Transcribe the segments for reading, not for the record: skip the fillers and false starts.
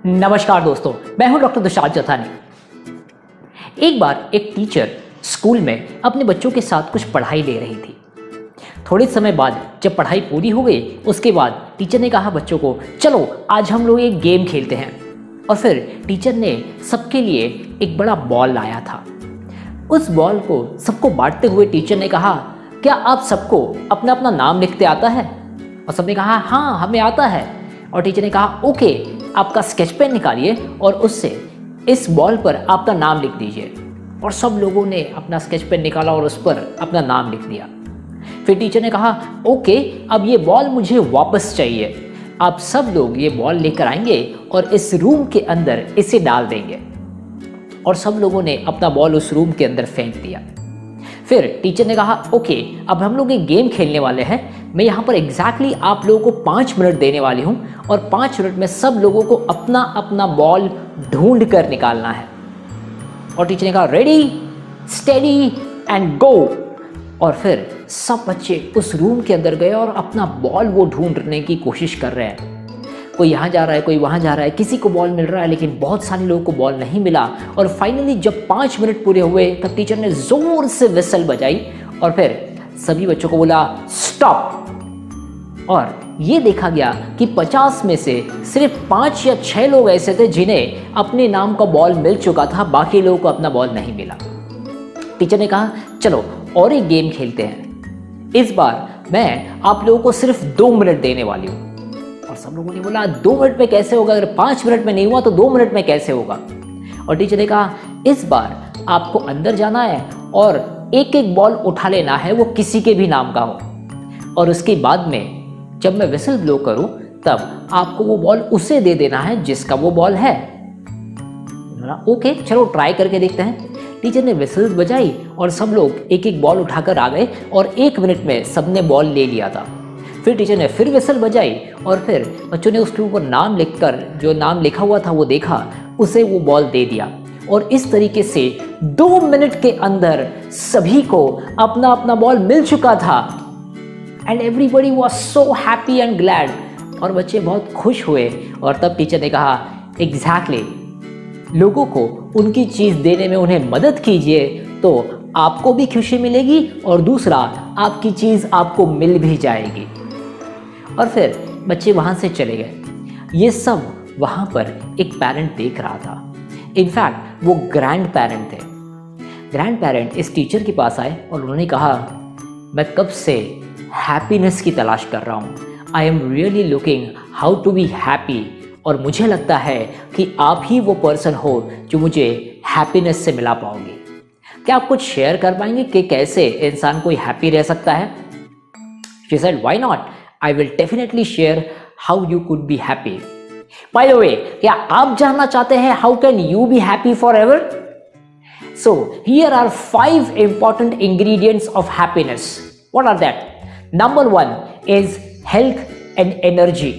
नमस्कार दोस्तों, मैं हूं डॉक्टर दुशाद जथानी। एक बार एक टीचर स्कूल में अपने बच्चों के साथ कुछ पढ़ाई ले रही थी। थोड़े समय बाद जब पढ़ाई पूरी हो गई, उसके बाद टीचर ने कहा बच्चों को, चलो आज हम लोग एक गेम खेलते हैं। और फिर टीचर ने सबके लिए एक बड़ा बॉल लाया था। उस बॉल को सबको बांटते हुए टीचर ने कहा, क्या आप सबको अपना अपना नाम लिखते आता है? और सबने कहा हाँ हमें आता है। और टीचर ने कहा ओके, आपका स्केच पेन निकालिए और उससे इस बॉल पर आपका नाम लिख दीजिए। और सब लोगों ने अपना स्केच पेन निकाला और उस पर अपना नाम लिख दिया। फिर टीचर ने कहा ओके, अब ये बॉल मुझे वापस चाहिए। आप सब लोग ये बॉल लेकर आएंगे और इस रूम के अंदर इसे डाल देंगे। और सब लोगों ने अपना बॉल उस रूम के अंदर फेंक दिया। फिर टीचर ने कहा ओके, अब हम लोग एक गेम खेलने वाले हैं। मैं यहाँ पर एग्जैक्टली आप लोगों को 5 मिनट देने वाली हूँ और 5 मिनट में सब लोगों को अपना अपना बॉल ढूंढ कर निकालना है। और टीचर ने कहा रेडी स्टेडी एंड गो। और फिर सब बच्चे उस रूम के अंदर गए और अपना बॉल वो ढूंढने की कोशिश कर रहे हैं। कोई यहाँ जा रहा है, कोई वहाँ जा रहा है, किसी को बॉल मिल रहा है, लेकिन बहुत सारे लोगों को बॉल नहीं मिला। और फाइनली जब 5 मिनट पूरे हुए तब टीचर ने जोर से विसल बजाई और फिर सभी बच्चों को बोला स्टॉप। और ये देखा गया कि 50 में से सिर्फ 5 या 6 लोग ऐसे थे जिन्हें अपने नाम का बॉल मिल चुका था, बाकी लोगों को अपना बॉल नहीं मिला। टीचर ने कहा चलो और एक गेम खेलते हैं। इस बार मैं आप लोगों को सिर्फ 2 मिनट देने वाली हूँ। और सब लोगों ने बोला 2 मिनट में कैसे होगा? अगर 5 मिनट में नहीं हुआ तो 2 मिनट में कैसे होगा? और टीचर ने कहा इस बार आपको अंदर जाना है और एक एक बॉल उठा लेना है, वो किसी के भी नाम का हो। और उसके बाद में जब मैं विसल ब्लो करूं तब आपको वो बॉल उसे दे देना है जिसका वो बॉल है। ओके चलो ट्राई करके देखते हैं। टीचर ने विसल बजाई और सब लोग एक एक बॉल उठाकर आ गए और 1 मिनट में सबने बॉल ले लिया था। फिर टीचर ने फिर विसल बजाई और फिर बच्चों ने उसके ऊपर नाम लिखकर, जो नाम लिखा हुआ था वो देखा, उसे वो बॉल दे दिया। और इस तरीके से 2 मिनट के अंदर सभी को अपना अपना बॉल मिल चुका था। And everybody was so happy and glad. और बच्चे बहुत खुश हुए। और तब टीचर ने कहा एग्जैक्टली, लोगों को उनकी चीज़ देने में उन्हें मदद कीजिए तो आपको भी खुशी मिलेगी और दूसरा आपकी चीज़ आपको मिल भी जाएगी। और फिर बच्चे वहाँ से चले गए। ये सब वहाँ पर एक पेरेंट देख रहा था। इनफैक्ट वो ग्रैंड पेरेंट थे। ग्रैंड पेरेंट इस टीचर के पास आए और उन्होंने कहा मैं कब से हैप्पीनेस की तलाश कर रहा हूँ। I am really looking how to be happy. और मुझे लगता है कि आप ही वो पर्सन हो जो मुझे हैप्पीनेस से मिला पाओगे। क्या आप कुछ शेयर कर पाएंगे कि कैसे इंसान कोई हैप्पी रह सकता है? She said, why not? I will definitely share how you could be happy. By the way, क्या आप जानना चाहते हैं how can you be happy forever? So here are 5 important ingredients of happiness. What are that? Number 1 is health and energy.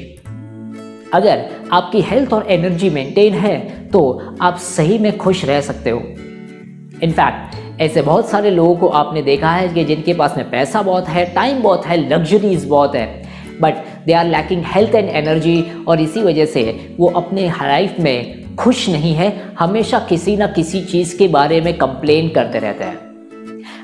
अगर आपकी health और energy maintain है तो आप सही में खुश रह सकते हो। इनफैक्ट ऐसे बहुत सारे लोगों को आपने देखा है कि जिनके पास में पैसा बहुत है, टाइम बहुत है, लग्जरीज बहुत है, but they are lacking health and energy. और इसी वजह से वो अपने लाइफ में खुश नहीं है, हमेशा किसी ना किसी चीज़ के बारे में कंप्लेन करते रहते हैं।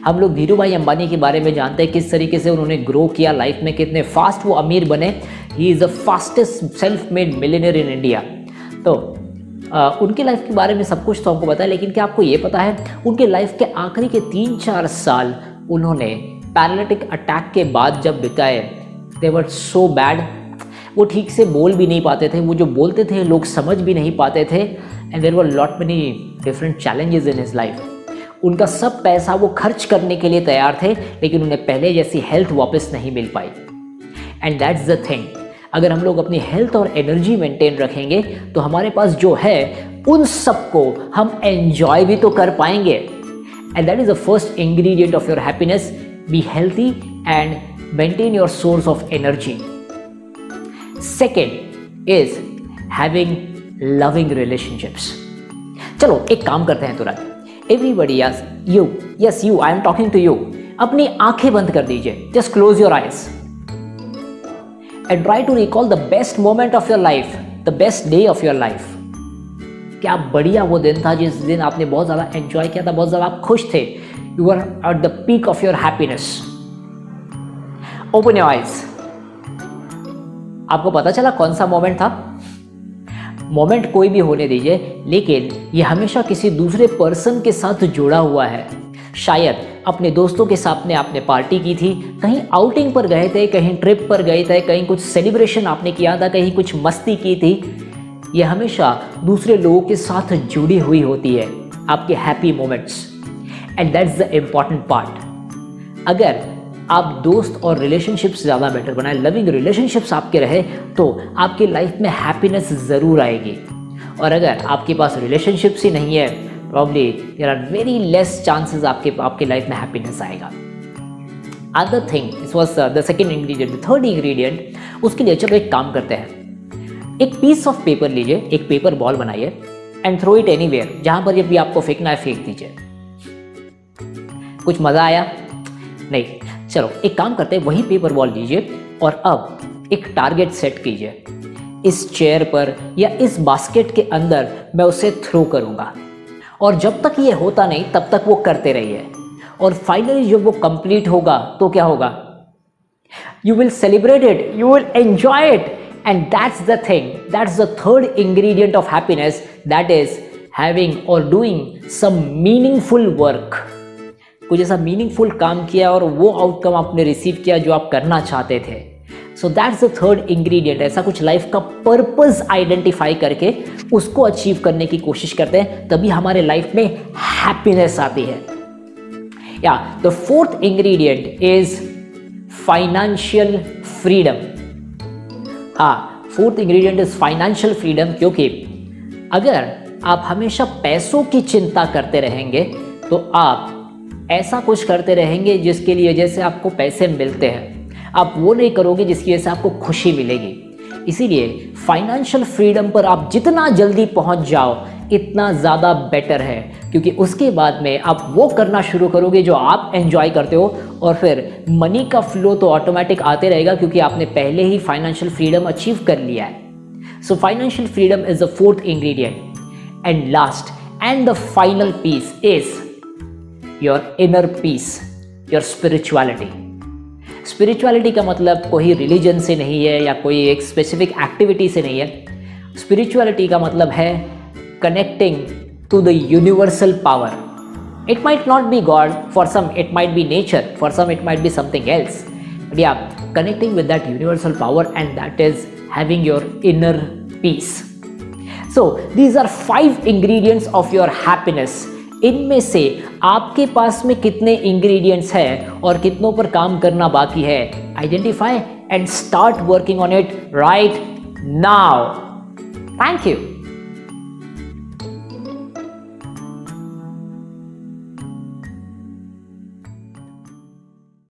हम लोग धीरू भाई अंबानी के बारे में जानते हैं, किस तरीके से उन्होंने ग्रो किया लाइफ में, कितने फास्ट वो अमीर बने। He is the fastest self made millionaire in India. तो उनके लाइफ के बारे में सब कुछ तो हमको पता है, लेकिन क्या आपको ये पता है उनके लाइफ के आखिरी के 3-4 साल उन्होंने पैरालिटिक अटैक के बाद जब बिताए, दे वर सो बैड। वो ठीक से बोल भी नहीं पाते थे, वो जो बोलते थे लोग समझ भी नहीं पाते थे। And there were lot many different challenges in his life. उनका सब पैसा वो खर्च करने के लिए तैयार थे, लेकिन उन्हें पहले जैसी हेल्थ वापस नहीं मिल पाई। एंड दैट्स द थिंग, अगर हम लोग अपनी हेल्थ और एनर्जी मेंटेन रखेंगे तो हमारे पास जो है उन सबको हम एंजॉय भी तो कर पाएंगे। And that is the first ingredient of your happiness. Be healthy and maintain your source of energy. Second is having loving relationships. चलो एक काम करते हैं तुरंत। Everybody yes you, I am talking to you. अपनी आंखें बंद कर दीजिए, just close your eyes and try to recall the best moment of your life, the best day of your life. क्या बढ़िया वो दिन था जिस दिन आपने बहुत ज़्यादा एंजॉय किया था, बहुत ज़्यादा आप खुश थे, you are at the peak of your happiness. Open your eyes. आपको पता चला कौन सा मोमेंट था? मोमेंट कोई भी होने दीजिए, लेकिन ये हमेशा किसी दूसरे पर्सन के साथ जुड़ा हुआ है। शायद अपने दोस्तों के साथ में आपने पार्टी की थी, कहीं आउटिंग पर गए थे, कहीं ट्रिप पर गए थे, कहीं कुछ सेलिब्रेशन आपने किया था, कहीं कुछ मस्ती की थी। ये हमेशा दूसरे लोगों के साथ जुड़ी हुई होती है, आपके happy moments, and that's the important part. अगर आप दोस्त और रिलेशनशिप्स ज़्यादा बेटर बनाए, लविंग रिलेशनशिप्स आपके रहे, तो आपकी लाइफ में हैप्पीनेस ज़रूर आएगी। और अगर आपके पास रिलेशनशिप्स ही नहीं है, probably there are very less chances आपके लाइफ में हैप्पीनेस आएगा। Other thing, this was the second ingredient. The third ingredient, उसके लिए चलो एक काम करते हैं। एक पीस ऑफ पेपर लीजिए, एक पेपर बॉल बनाइए एंड थ्रो इट एनीवेयर, जहां पर भी आपको फेंकना है फेंक दीजिए। कुछ मजा आया? नहीं। चलो एक काम करते हैं, वही पेपर बॉल लीजिए और अब एक टारगेट सेट कीजिए। इस चेयर पर या इस बास्केट के अंदर मैं उसे थ्रो करूंगा, और जब तक ये होता नहीं तब तक वो करते रहिए, और फाइनली जब वो कंप्लीट होगा तो क्या होगा? You will celebrate it, you will enjoy it, and that's the thing, that's the third ingredient of happiness, that is having or doing some meaningful work। कुछ ऐसा मीनिंगफुल काम किया और वो आउटकम आपने रिसीव किया जो आप करना चाहते थे। So that's the third ingredient. ऐसा कुछ लाइफ का पर्पस आइडेंटिफाई करके उसको अचीव करने की कोशिश करते हैं, तभी हमारे लाइफ में हैप्पीनेस आती है। या the fourth ingredient is financial freedom. हाँ, fourth ingredient is financial freedom, क्योंकि अगर आप हमेशा पैसों की चिंता करते रहेंगे तो आप ऐसा कुछ करते रहेंगे जिसके लिए जैसे आपको पैसे मिलते हैं, आप वो नहीं करोगे जिसकी वजह से आपको खुशी मिलेगी। इसीलिए फाइनेंशियल फ्रीडम पर आप जितना जल्दी पहुंच जाओ इतना ज़्यादा बेटर है, क्योंकि उसके बाद में आप वो करना शुरू करोगे जो आप एंजॉय करते हो, और फिर मनी का फ्लो तो ऑटोमेटिक आते रहेगा क्योंकि आपने पहले ही फाइनेंशियल फ्रीडम अचीव कर लिया है। So financial freedom is the fourth ingredient. And last and the final piece is your inner peace, your spirituality. Spirituality का मतलब कोई रिलीजन से नहीं है या कोई एक स्पेसिफिक एक्टिविटी से नहीं है। स्पिरिचुअलिटी का मतलब है connecting to the universal power. It might not be God, for some it might be nature, for some it might be something else. But yeah, connecting with that universal power, and that is having your inner peace. So these are 5 ingredients of your happiness. इनमें से आपके पास में कितने ingredients हैं और कितनों पर काम करना बाकी है, identify and start working on it right now. Thank you.